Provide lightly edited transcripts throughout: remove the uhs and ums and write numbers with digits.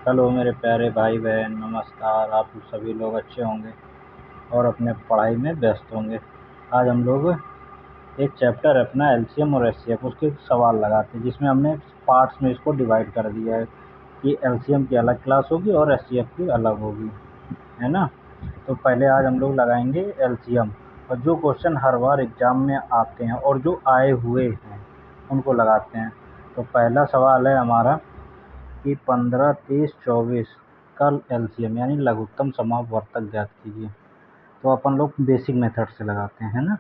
Hello मेरे प्यारे भाई बहन, नमस्कार। आप सभी लोग अच्छे होंगे और अपने पढ़ाई में व्यस्त होंगे। आज हम लोग एक चैप्टर अपना एलसीएम और एचसीएफ उसके सवाल लगाते हैं, जिसमें हमने पार्ट्स में इसको डिवाइड कर दिया है कि एलसीएम की अलग क्लास होगी और एचसीएफ की अलग होगी, है ना। तो पहले आज हम लोग लगाएंगे एलसीएम, और जो क्वेश्चन हर बार एग्जाम में आते हैं और जो आए हुए हैं उनको लगाते हैं। तो पहला सवाल है हमारा कि 15, 30, 24 का एलसीएम यानी लघुत्तम समापवर्तक ज्ञात कीजिए। तो अपन लोग बेसिक मेथड से लगाते हैं, है ना।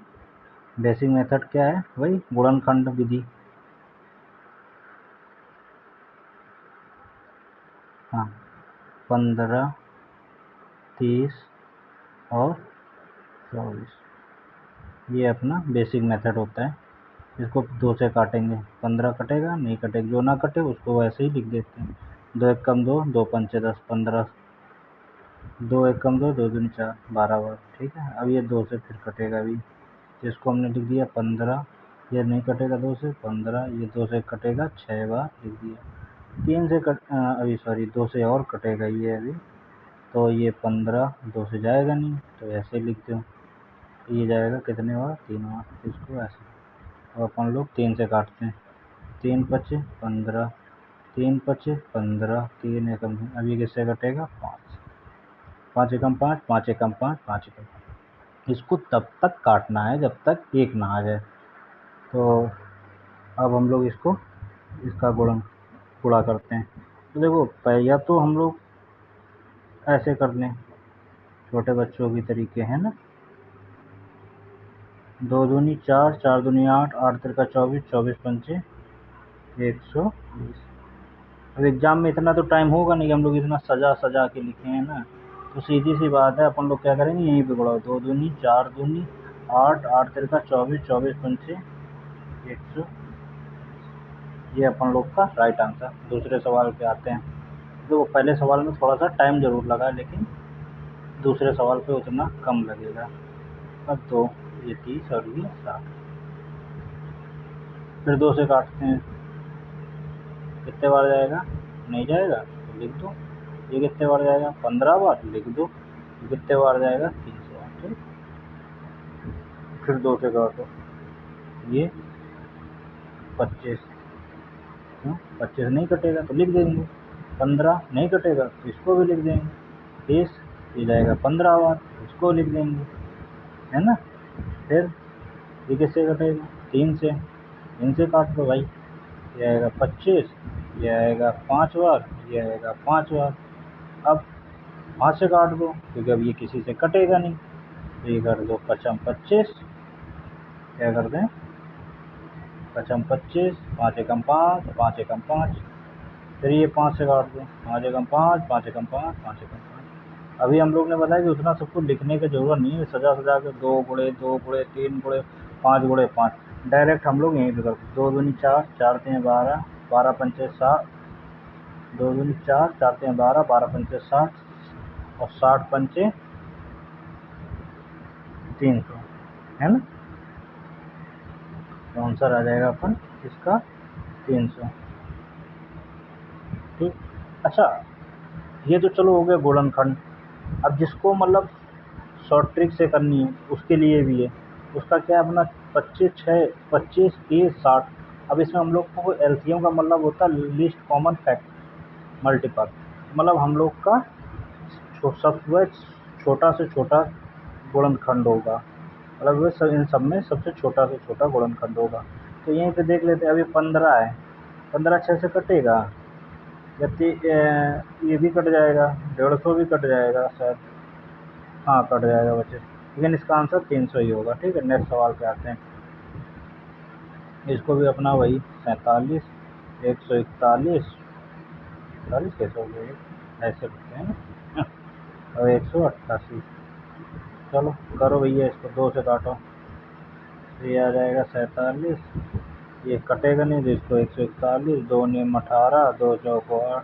बेसिक मेथड क्या है? वही गुणनखंड विधि। हाँ, 15, 30 और 24 ये अपना बेसिक मेथड होता है। इसको 2 से काटेंगे, 15 कटेगा नहीं कटेगा, जो ना कटे उसको वैसे ही लिख देते हैं। 2 एक कम 2, 2 पंचे 10, 15, 2 एक कम 2, 2 दूनी 4, 12 बार। ठीक है, अब ये 2 से फिर कटेगा भी, जिसको हमने लिख दिया 15। ये नहीं कटेगा 2 से, 15, ये 2 से कटेगा 6 बार लिख दिया। 3 से अभी सॉरी 2 से और कटेगा ये अभी, तो ये 15 2 से जाएगा नहीं, तो ऐसे लिख दो। ये जाएगा कितने बार? 3 बार। इसको ऐसे तो अपन लोग 3 से काटते हैं। 3 पचे 15, 3 पचे 15, 3 एकम, अब ये किससे कटेगा? 5, 5 एकम 5, 5 एकम 5, 5 एकम 5। इसको तब तक काटना है जब तक एक ना आ जाए। तो अब हम लोग इसका गुणा करते हैं। तो देखो, या तो हम लोग ऐसे कर लें, छोटे बच्चों की तरीके, है ना। 2 दूनी 4, 4 दूनी 8, 8 तिरका 24, 24 पंचे 120। अब एग्जाम में इतना तो टाइम होगा नहीं कि हम लोग इतना सजा सजा के लिखे हैं ना। तो सीधी सी बात है, अपन लोग क्या करेंगे, यहीं पे गुणा। 2 दूनी 4 दूनी 8, 8 तिरका 24, 24 पंचे 100। ये अपन लोग का राइट आंसर। दूसरे सवाल पे आते हैं। तो पहले सवाल में थोड़ा सा टाइम जरूर लगा, लेकिन दूसरे सवाल पे उतना कम लगेगा। अब 2, ये 30 और ये 60। फिर 2 से काटते हैं, कितने बार जाएगा? नहीं जाएगा तो लिख दो। ये कितने बार जाएगा? 15 बार, लिख दो। कितने बार जाएगा? 300 बार। ठीक, फिर 2 से काटो, ये 25। 25 नहीं कटेगा तो लिख देंगे। 15 नहीं कटेगा तो इसको भी लिख देंगे। 30 ये जाएगा 15 बार, इसको लिख देंगे, है ना। फिर ये किससे कटेगा? 3 से। 3 से काट दो भाई, ये आएगा 25, ये आएगा 5 बार, ये आएगा 5 बार। अब 5 से काट दो, क्योंकि अब ये किसी से कटेगा नहीं, तो ये कर दो 5 25। क्या कर दें? 5 25, 5 एकम 5, 5 एकम 5। फिर ये 5 से काट दो, 5 एकम 5, 5 एकम 5, 5 एकम 5। अभी हम लोग ने बताया कि उतना सबको लिखने की जरूरत नहीं है, सजा सजा के 2 गुणे 2 गुणे 3 गुणे 5 गुणे 5 डायरेक्ट हम लोग यहीं पे करते। 2 दूनी 4, 4 3 12, 12 पंचे 60, 2 दूनी 4, 4 3 12, 12 पंचे 60 और 60 पंचे 300, है ना। तो आंसर आ जाएगा अपन इसका 300। ठीक, अच्छा, ये तो चलो हो गया गुणनखंड। अब जिसको मतलब शॉर्ट ट्रिक से करनी है उसके लिए भी है। उसका क्या है अपना? 25 6 25 30 60। अब इसमें हम लोग को एलसीएम का मतलब होता है लीस्ट कॉमन फैक्ट मल्टीपल। मतलब हम लोग का सबसे छोटा से छोटा गुणनखंड होगा, मतलब वो सब इन सब में सबसे छोटा से छोटा गुणनखंड होगा। तो यहीं पे देख लेते हैं। अभी 15 है, 15 6 से कटेगा, जबकि ये भी कट जाएगा, 150 भी कट जाएगा शायद। हाँ, कट जाएगा बच्चे, लेकिन इसका आंसर 300 ही होगा। ठीक है, नेक्स्ट सवाल पे आते हैं। इसको भी अपना वही 47, 141, 40 कैसे हो गए, ऐसे लिखते हैं ना। और 188। चलो करो भैया, इसको 2 से काटो, तो ये आ जाएगा 47। ये कटेगा नहीं तो इसको 141, 2 नियम 18, 2 चौको 8।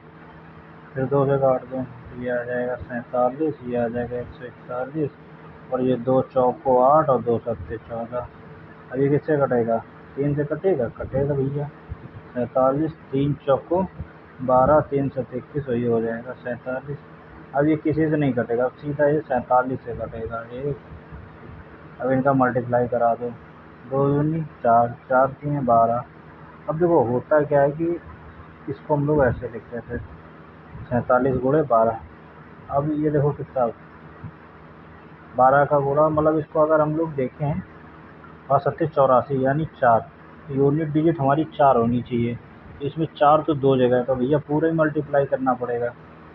फिर 2 से काट दो, तो ये आ जाएगा 47, ये आ जाएगा 141, और ये 2 चौको 8 और 2 सत्ते 14। अब ये किससे कटेगा? 3 से कटेगा? कटेगा भैया। 47, 3 चौको 12 3 से 21 वही हो जाएगा 47। अब ये किसी से नहीं कटेगा, अब सीधा ये 47 से कटेगा ये। अब इनका मल्टीप्लाई करा दो, 2 दूनी 4, 4 3 12। अब देखो होता क्या है कि इसको हम लोग ऐसे लिखते थे 47 गुणे 12। अब ये देखो कितना 12 का गुणा, मतलब इसको अगर हम लोग देखें और 84 यानी 4, यूनिट डिजिट हमारी 4 होनी चाहिए। इसमें 4 तो 2 जगह, तो भैया पूरा ही मल्टीप्लाई करना पड़ेगा।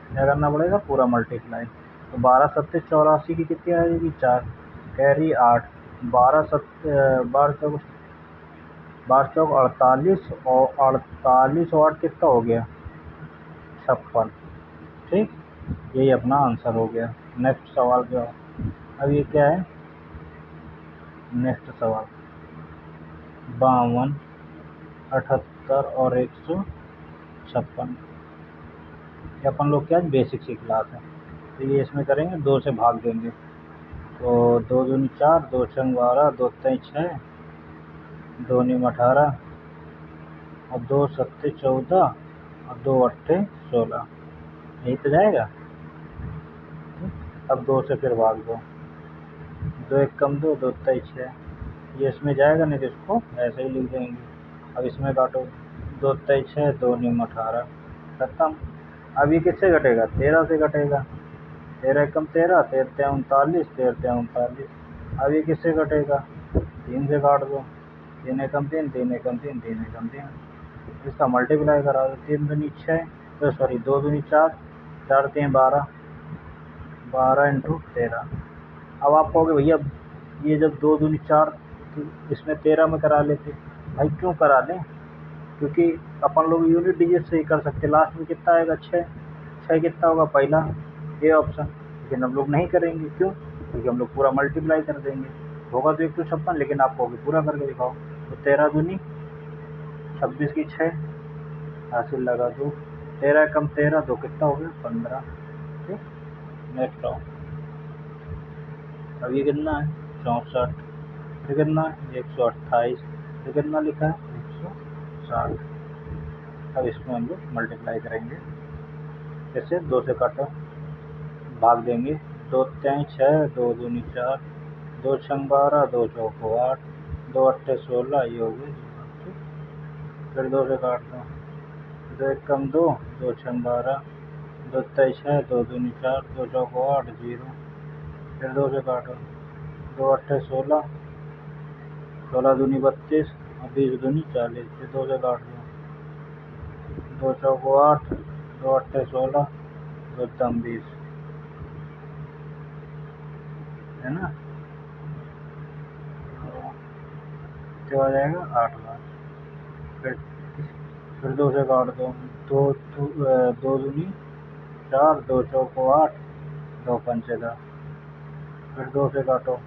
क्या करना पड़ेगा? पूरा मल्टीप्लाई। तो 12 सत्ते 84 की कितनी आ जाएगी? 4, कैरी 8, 12 चौक 48, और 48 और 8 कितना हो गया? 56। ठीक, यही अपना आंसर हो गया। नेक्स्ट सवाल जो अब ये क्या है? नेक्स्ट सवाल 52, 78 और 156। ये अपन लोग क्या बेसिक सी क्लास है, तो ये इसमें करेंगे 2 से भाग देंगे। तो 2 दूनी 4, 2 छंग 12, 2 तेईं 6, 2 नीम 18, और 2 सत्ते 14, और 2 अट्ठे 16। यही तो जाएगा। अब 2 से फिर भाग दो, 2 एक कम 2, 2 तेईं 6, ये इसमें जाएगा नहीं तो इसको ऐसे ही लिख देंगे। अब इसमें काटो, 2 तेईं 6, 2 नीम 18, खत्म। अब ये किससे घटेगा? 13 से घटेगा। 13 एकम 13, 13 तें 39, 13 तें 39। अब ये किससे घटेगा? 3 से काट दो, 3 एकम 3, 3 एकम 3, 3 एकम 3। इसका मल्टीप्लाई करा दो, 3 दूनी 6, तो सॉरी 2 दूनी 4, 4 तें 12, 12 इंटू 13। अब आप कहोगे भैया ये जब 2 दूनी 4 तो इसमें 13 में करा लेते। भाई क्यों करा लें? क्योंकि अपन लोग यूनिट डिजिट से ही कर सकते। लास्ट में कितना आएगा? 6। 6 कितना होगा? पहला ये ऑप्शन। लेकिन हम लोग नहीं करेंगे, क्यों? क्योंकि हम लोग पूरा मल्टीप्लाई कर देंगे। होगा तो 156, लेकिन आप कहोगे पूरा करके दिखाओ। तो 13 दूनी 26 की 6 हासिल लगा दो, 13 एकम 13, 2 कितना हो गया? 15। ठीक, नेक्स्ट आओ। अब ये कितना है? 64। ये कितना है? 128। ये कितना लिखा है? 160। अब इसमें हम लोग मल्टीप्लाई करेंगे। जैसे 2 से काटो, भाग देंगे, 2 तें 6, 2 दूनी 4, 2 छंग 12, 2 चौक 8, 2 अट्ठे 16, ये हो गए। फिर 2 से काट दो, 2 एक कम 2, 2 छंग 12, 2 तेईं 6, 2 दूनी 4, 2 चौक 8, 0। फिर 2 से काटो, 2 अट्ठे 16, 16 दूनी 32, और 20 दूनी 40। फिर 2 से काट दो, 2 चौक 8, 2 अट्ठे 16, 2 दम 20, है ना? तो आ जाएगा 8 बार। फिर 2 से काट दो, 2 दूनी 4, 2 चौक 8, 2 पंचे 10। फिर 2 से काटो,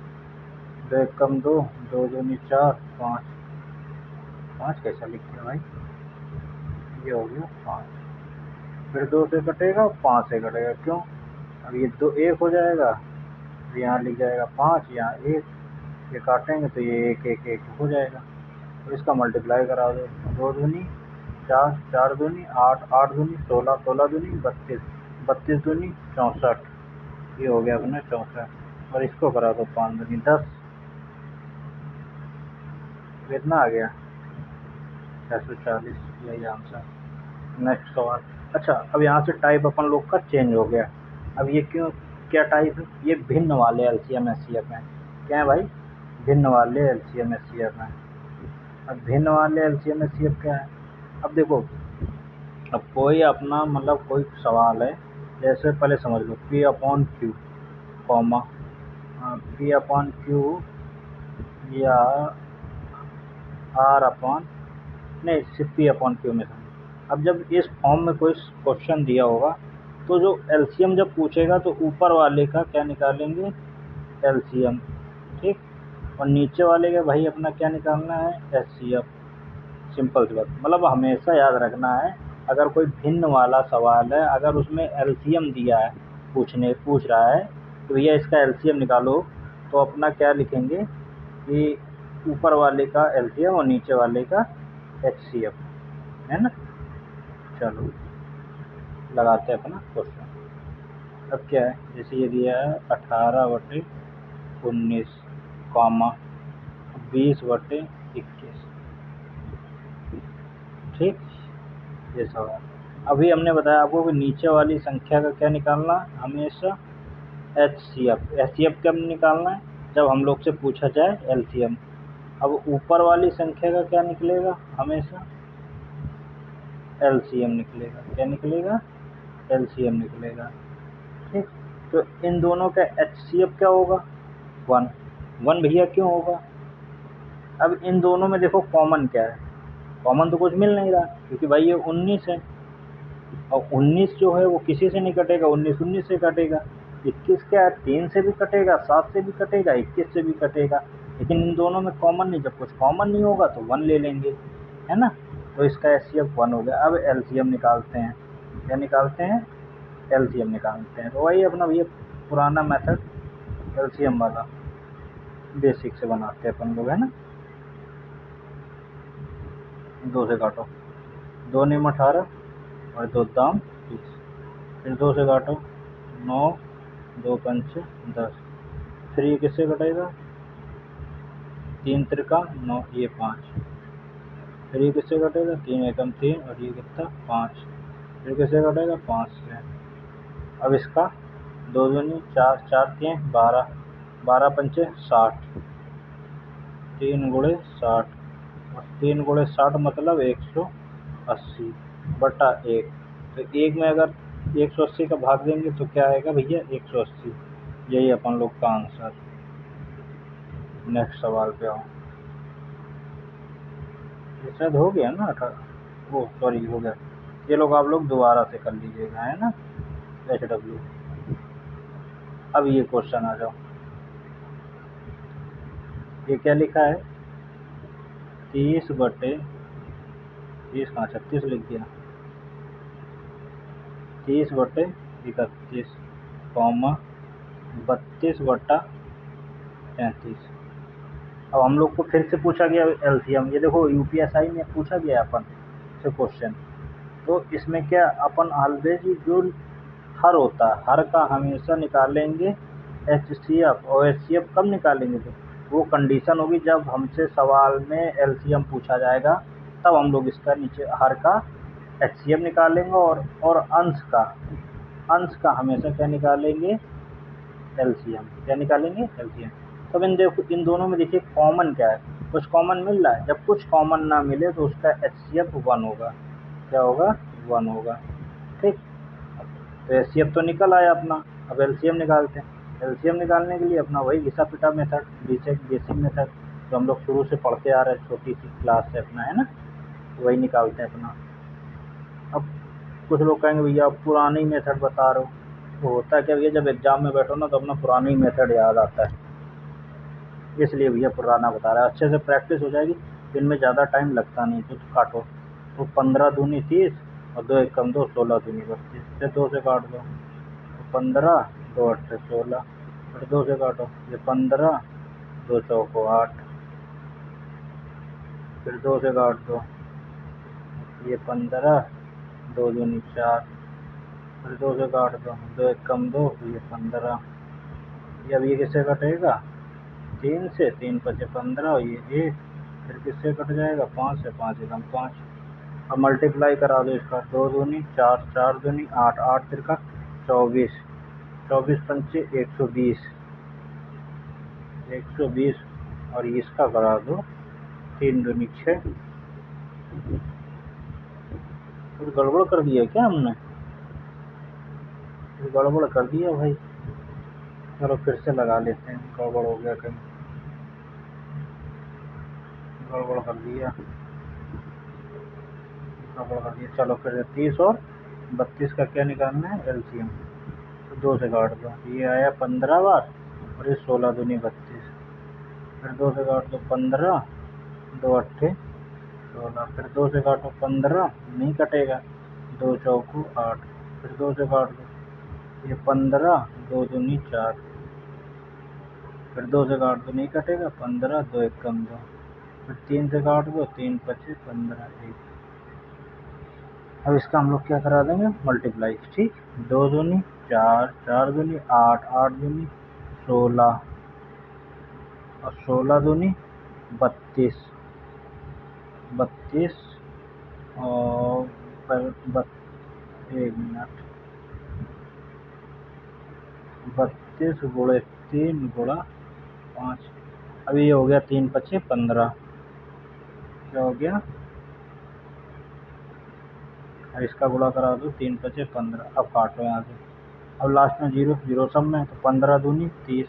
2 एक कम 2, 2 दूनी 4, 5। 5 कैसा लिखते हैं भाई? ये हो गया 5। फिर 2 से कटेगा, 5 से कटेगा, क्यों? अब ये 2 1 हो जाएगा, यहाँ लिख जाएगा 5, यहाँ 1, ये काटेंगे तो ये 1 1 1 हो जाएगा। तो इसका मल्टीप्लाई करा दो, 2 दूनी 4, 4 दूनी 8, 8 दूनी 16, 16 दूनी 32, 32 दूनी 64। ये हो गया अपना 64। और इसको करा दो 5 दूनी 10। कितना आ गया? 640। यही आंसर। नेक्स्ट सवाल। अच्छा, अब यहाँ से टाइप अपन लोग का चेंज हो गया। अब ये क्यों, क्या टाइप है? ये भिन्न वाले एलसीएम एचसीएफ हैं। क्या है भाई? भिन्न वाले एलसीएम एचसीएफ हैं। अब भिन्न वाले एलसीएम एचसीएफ क्या है? अब देखो, अब कोई अपना मतलब कोई सवाल है, जैसे पहले समझ लो P upon Q, comma P upon Q, या आर अपॉन, नहीं सिर्फ पी अपॉन क्यू में समझो। अब जब इस फॉर्म में कोई क्वेश्चन दिया होगा तो जो एलसीएम जब पूछेगा तो ऊपर वाले का क्या निकालेंगे? एलसीएम। ठीक, और नीचे वाले का भाई अपना क्या निकालना है? एचसीएफ। सिंपल सी बात, मतलब हमेशा याद रखना है, अगर कोई भिन्न वाला सवाल है, अगर उसमें एलसीएम दिया है, पूछ रहा है तो भैया इसका एलसीएम निकालो, तो अपना क्या लिखेंगे कि ऊपर वाले का एलसीएम और नीचे वाले का एचसीएफ, है ना? चलो, लगाते हैं अपना क्वेश्चन। अब क्या है, जैसे ये दिया है 18/19 कॉमा 20/21, ठीक, ये सवाल। अभी हमने बताया आपको कि नीचे वाली संख्या का क्या निकालना है, हमेशा HCF। HCF कब निकालना है, जब हम लोग से पूछा जाए LCM। अब ऊपर वाली संख्या का क्या निकलेगा, हमेशा LCM निकलेगा। क्या निकलेगा, LCM निकलेगा, ठीक। तो इन दोनों का HCF क्या होगा, 1। 1 भैया क्यों होगा, अब इन दोनों में देखो कॉमन क्या है, कॉमन तो कुछ मिल नहीं रहा, क्योंकि भाई ये 19 है, और 19 जो है वो किसी से नहीं कटेगा, 19 19 से कटेगा। 21 क्या है, 3 से भी कटेगा, 7 से भी कटेगा, 21 से भी कटेगा, लेकिन इन दोनों में कॉमन नहीं। जब कुछ कॉमन नहीं होगा तो 1 ले लेंगे, है ना। तो इसका HCF 1 हो गया। अब LCM निकालते हैं, क्या निकालते हैं, LCM निकालते हैं। तो वही अपना भैया पुराना मेथड LCM वाला बेसिक से बनाते हैं अपन लोग, है ना। 2 से काटो, 2 नीम 18 और 2 दाम 30, फिर 2 से काटो, 9, 2 पंचे 10, फिर ये किससे कटेगा, 3 त्रिका 9, ये 5, फिर ये किससे कटेगा, 3 एकम 3 और ये कितना 5, फिर किससे कटेगा 5 से। अब इसका 2 दूनी 4, 4 3 12, 12 पंचे 60, 3 गुणे 60, और 3 गुणे 60 मतलब 180/1। तो 1 में अगर 180 का भाग देंगे तो क्या आएगा भैया, 180। यही अपन लोग का आंसर। नेक्स्ट सवाल पे आओ, ये शायद हो गया ना 18, वो सॉरी हो गया। ये लोग आप लोग दोबारा से कर लीजिएगा, है ना, HW। अब ये क्वेश्चन आ जाओ, ये क्या लिखा है, 30/30 कहाँ 36 लिख दिया, 30/31 कॉमा 32/33। अब हम लोग को फिर से पूछा गया LCM। ये देखो UPSI में पूछा गया अपन से क्वेश्चन, तो इसमें क्या अपन ऑलवेज जो हर होता है, हर का हमेशा निकालेंगे HCF। और HCF कब निकालेंगे, तो वो कंडीशन होगी जब हमसे सवाल में LCM पूछा जाएगा, तब हम लोग इसका नीचे हर का HCF निकालेंगे, और अंश का हमेशा क्या निकालेंगे, LCM। क्या निकालेंगे, LCM। तब इन दोनों में देखिए कॉमन क्या है, कुछ कॉमन मिल रहा है। जब कुछ कॉमन ना मिले तो उसका HCF 1 होगा। क्या होगा, 1 होगा, ठीक। तो HCF तो निकल आया अपना। अब LCM निकालते हैं। LCM निकालने के लिए अपना वही घिसा पिटा मेथड, बेसिक मेथड जो हम लोग शुरू से पढ़ते आ रहे हैं, छोटी सी क्लास से अपना, है ना, वही निकालते हैं अपना। अब कुछ लोग कहेंगे भैया आप पुरानी मेथड बता रहे हो, तो होता क्या भैया, जब एग्जाम में बैठो ना तो अपना पुरानी मेथड याद आता है, इसलिए भैया पुराना बता रहा है। अच्छे से प्रैक्टिस हो जाएगी, इनमें ज़्यादा टाइम लगता नहीं। तो काटो, तो 15 दूनी 30 और 2 एकम 2, 16 दूनी 32, फिर 2 से काट दो, तो 15, 2 अट्ठे 16, फिर 2 से काटो, ये 15, 2 चौको 8, फिर 2 से काट दो, ये 15, 2 दूनी 4, फिर 2 से काट दो, 2 एकम 2, ये 15। ये अब ये किससे कटेगा, 3 से, 3 पचे 15 और ये 1, फिर किससे कट जाएगा, 5 से, 5 एकम 5। अब मल्टीप्लाई करा दो इसका, 2 दूनी 4, 4 दूनी 8, 8 तिरका 24, 24 पंचे 120, 120 और इसका करा दो 3 दूनी 6। कुछ गड़बड़ कर दिया क्या हमने, कुछ गड़बड़ कर दिया भाई। चलो फिर से लगा लेते हैं, गड़बड़ हो गया कहीं, गड़बड़ कर दिया, गड़बड़ कर दिया। चलो फिर 30 और 32 का क्या निकालना है, LCM। तो 2 से काट दो, ये आया 15 बार और ये 16 दूनी 32, फिर 2 से काट दो 15, 2 अट्ठे 16, फिर 2 से काटो 15, नहीं कटेगा, 2 चौको 8, फिर 2 से काट दो, ये 15, 2 दूनी 4, फिर 2 से काट दो, नहीं कटेगा, 15, 2 एकम 2, फिर 3 से काट दो, 3 पचे 15, 1, अब इसका हम लोग क्या करा देंगे, मल्टीप्लाई। ठीक, 2 दूनी 4, 4 दूनी 8, 8 दूनी 16 और 16 दूनी 32, 32 और एक मिनट, 32 गुणे 3 गुणा 5। अभी ये हो गया 3 पच्चे 15, क्या हो गया, अब इसका गुणा करा दो, 3 पच्चे 15। अब काटो यहाँ से, अब लास्ट में 0 0 सब में, तो 15 दूनी 30,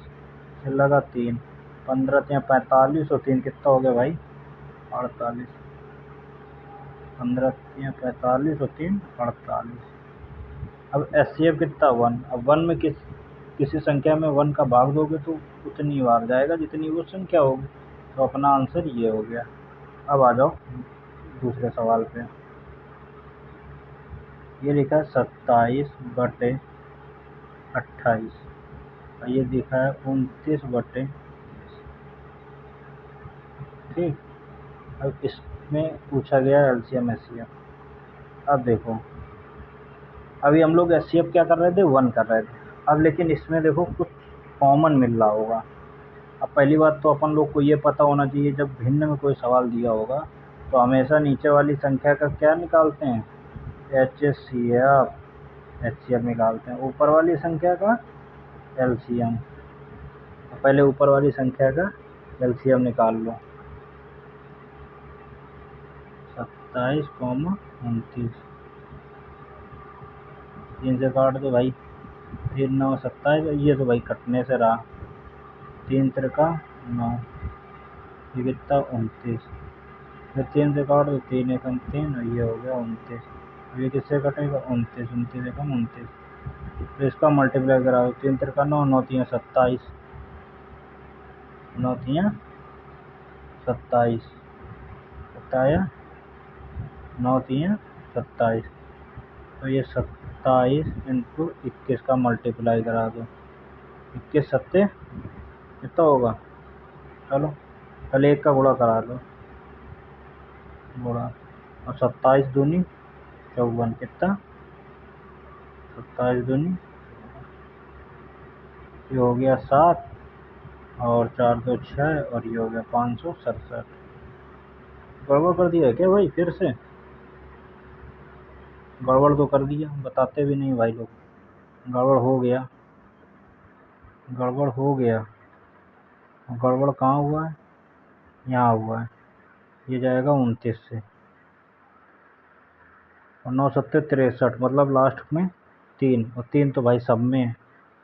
फिर लगा 3, 15 3 45 और 3 कितना हो गया भाई, 48, 15 3 45 और 3 48। अब HCF कितना 1। अब 1 में किसी संख्या में 1 का भाग दोगे तो उतनी बार जाएगा जितनी वो संख्या होगी, तो अपना आंसर ये हो गया। अब आ जाओ दूसरे सवाल पे। ये लिखा है 27/28 और ये लिखा है 29/। ठीक, अब इसमें पूछा गया LCM HCF। अब देखो, अभी हम लोग HCF क्या कर रहे थे, 1 कर रहे थे। अब लेकिन इसमें देखो कुछ कॉमन मिल रहा होगा। अब पहली बात तो अपन लोग को ये पता होना चाहिए, जब भिन्न में कोई सवाल दिया होगा तो हमेशा नीचे वाली संख्या का क्या निकालते हैं, HCF निकालते हैं, ऊपर वाली संख्या का LCM। तो पहले ऊपर वाली संख्या का LCM निकाल लो, 27,29, 3 से काट दो भाई, 3 9 27, ये तो भाई कटने से रहा, 3 त्रिका 9, ये कितना 29, फिर 3 से काट दो, 3 एकम 3 और ये हो गया 29। ये किससे कटेगा, 29, 29 एकम 29। तो इसका मल्टीप्लाई करा दो, 3 त्रिका 9, 9 3 27, 9 3 27, बताया 9 3 27। तो ये 27 इंटू 21 का मल्टीप्लाई करा दो, 21 सत्ते कितना होगा, चलो पहले 1 का गुणा करा लो, गुणा, और 27 दूनी 54, कितना 27 दूनी, ये हो गया 7 और 4 2 6 और ये हो गया 567। गड़बड़ कर दिया है क्या भाई, फिर से गड़बड़ तो कर दिया, बताते भी नहीं भाई लोग। गड़बड़ हो गया, गड़बड़ हो गया। गड़बड़ कहाँ हुआ है, यहाँ हुआ है। ये जाएगा 29 से, और 9 सत्ते 63, मतलब लास्ट में 3, और 3 तो भाई सब में है,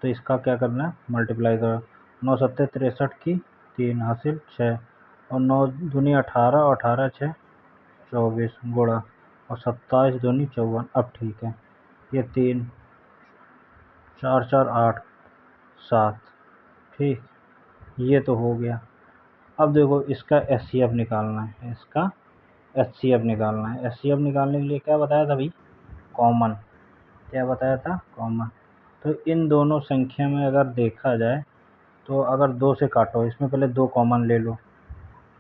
तो इसका क्या करना है, मल्टीप्लाई करो। 9 सत्ते 63 की 3 हासिल 6, और 9 दूनी 18 और 18 6 24 गुणा, और 27 दूनी 54। अब ठीक है, ये 3 4 4 8 7, ठीक, ये तो हो गया। अब देखो इसका HCF निकालना है, इसका HCF निकालना है। HCF निकालने के लिए क्या बताया था भाई, कॉमन। क्या बताया था, कॉमन। तो इन दोनों संख्या में अगर देखा जाए तो अगर 2 से काटो, इसमें पहले 2 कॉमन ले लो,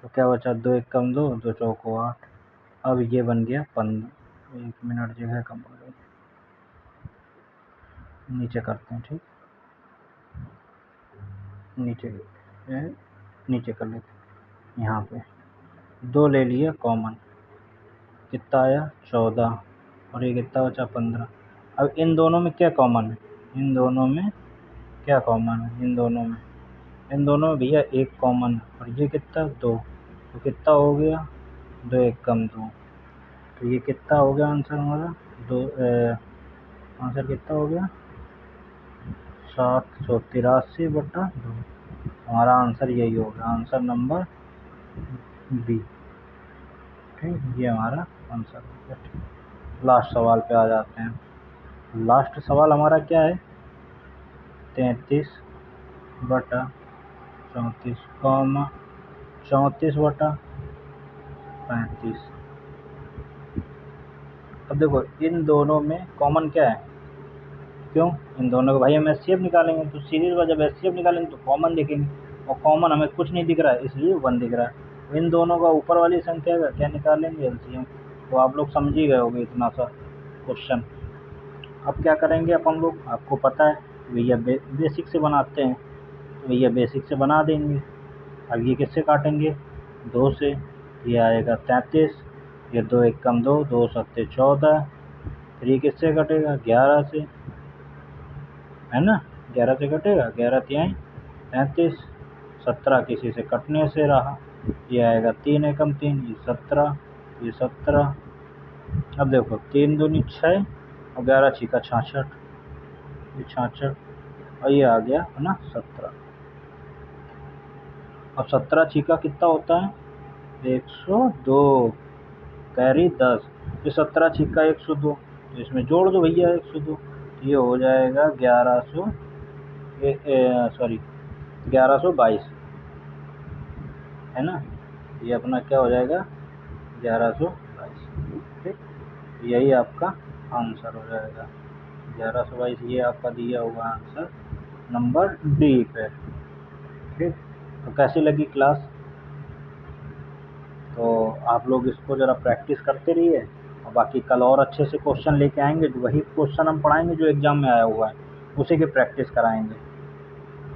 तो क्या बचा, 2 एक कम 2, 2 चौको 8। अब ये बन गया 15। 1 मिनट जगह कम हो गई, नीचे करते हैं, ठीक, नीचे नीचे कर लेते हैं। यहाँ पे 2 ले लिया कॉमन, कितना आया 14, और ये कितना बचा 15। अब इन दोनों में क्या कॉमन है, इन दोनों में क्या कॉमन है, इन दोनों में भैया 1 कॉमन है, और ये कितना 2, तो कितना हो गया 2 एक कम 2, तो ये कितना हो गया आंसर हमारा, आंसर कितना हो गया 783/2। हमारा आंसर यही होगा, आंसर नंबर बी। ठीक, ये हमारा आंसर हो गया। लास्ट सवाल पे आ जाते हैं। लास्ट सवाल हमारा क्या है, 33/34, 34/35। अब देखो इन दोनों में कॉमन क्या है, क्यों, इन दोनों को भाई हम HCF निकालेंगे, तो सीरीज में जब HCF निकालेंगे तो कॉमन देखेंगे, और कॉमन हमें कुछ नहीं दिख रहा है, इसलिए 1 दिख रहा है। इन दोनों का ऊपर वाली संख्या का क्या निकालेंगे, LCM। तो आप लोग समझ ही गए होंगे इतना सा। क्वेश्चन। अब क्या करेंगे अपन लोग, आपको पता है भैया बेसिक से बनाते हैं, तो भैया बेसिक से बना देंगे। अब ये किससे काटेंगे, 2 से, ये आएगा 33, ये 2 एक कम 2, 2 सत्ते 14, फिर ये किससे कटेगा, 11 से, है ना, 11 से कटेगा, 11 तिहाई 33, 17 किसी से कटने से रहा, ये आएगा 3 एकम 3, ये 17, ये 17। अब देखो 3 दूनी 6 और 11 छिका 66, ये 66, और ये आ गया है ना 17। अब 17 छिका कितना होता है, 102, कैरी 10, ये 17 छिका 102, तो इसमें जोड़ दो भैया 102, ये हो जाएगा 1100, सॉरी 1122, है ना, ये अपना क्या हो जाएगा 1122। ठीक, यही आपका आंसर हो जाएगा 1122, ये आपका दिया हुआ आंसर नंबर डी पे। ठीक, तो कैसी लगी क्लास, तो आप लोग इसको ज़रा प्रैक्टिस करते रहिए, और बाकी कल और अच्छे से क्वेश्चन लेके आएंगे, जो वही क्वेश्चन हम पढ़ाएंगे जो एग्ज़ाम में आया हुआ है, उसी की प्रैक्टिस कराएंगे।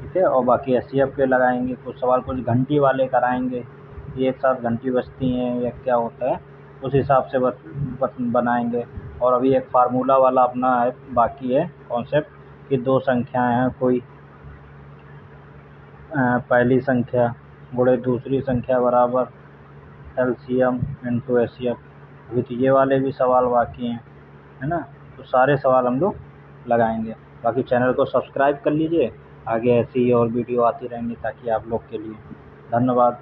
ठीक है, और बाकी SCF के लगाएंगे, कुछ सवाल कुछ घंटी वाले कराएंगे, ये एक साथ घंटी बजती हैं या क्या होता है, उस हिसाब से बनाएंगे। और अभी एक फार्मूला वाला अपना है, बाकी है कॉन्सेप्ट कि 2 संख्याएं हैं, कोई पहली संख्या गुणे दूसरी संख्या बराबर LCM इंटू SCF, अभी तो ये वाले भी सवाल बाकी हैं, है ना, तो सारे सवाल हम लोग लगाएंगे। बाकी चैनल को सब्सक्राइब कर लीजिए, आगे ऐसी ही और वीडियो आती रहेंगी ताकि आप लोग के लिए। धन्यवाद।